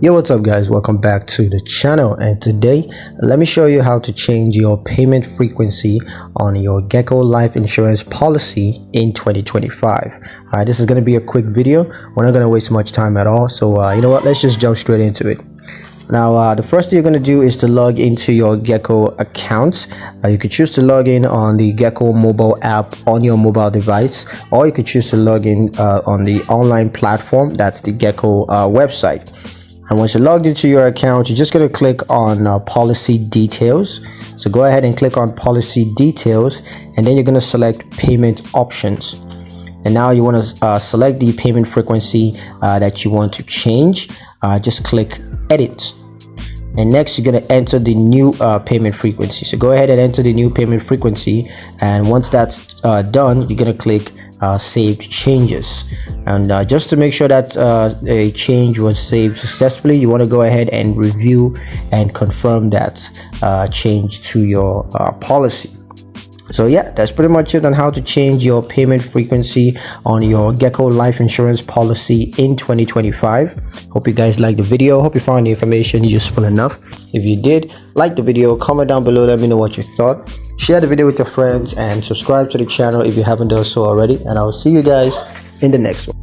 Yo, what's up guys, welcome back to the channel, and today let me show you how to change your payment frequency on your Geico life insurance policy in 2025. Alright, this is going to be a quick video. We're not going to waste much time at all, so you know what, let's just jump straight into it. Now the first thing you're going to do is to log into your Geico account. You could choose to log in on the Geico mobile app on your mobile device, or you could choose to log in on the online platform, that's the Geico website. And once you're logged into your account, you're just going to click on policy details. So go ahead and click on policy details, and then you're going to select payment options. And now you want to select the payment frequency that you want to change. Just click edit. And next you're going to enter the new payment frequency. So go ahead and enter the new payment frequency, and once that's done, you're going to click saved changes. And just to make sure that a change was saved successfully, you want to go ahead and review and confirm that change to your policy. So yeah, that's pretty much it on how to change your payment frequency on your Geico life insurance policy in 2025. Hope you guys liked the video. Hope you found the information useful enough. If you did, like the video, comment down below, let me know what you thought. Share the video with your friends and subscribe to the channel if you haven't done so already. And I will see you guys in the next one.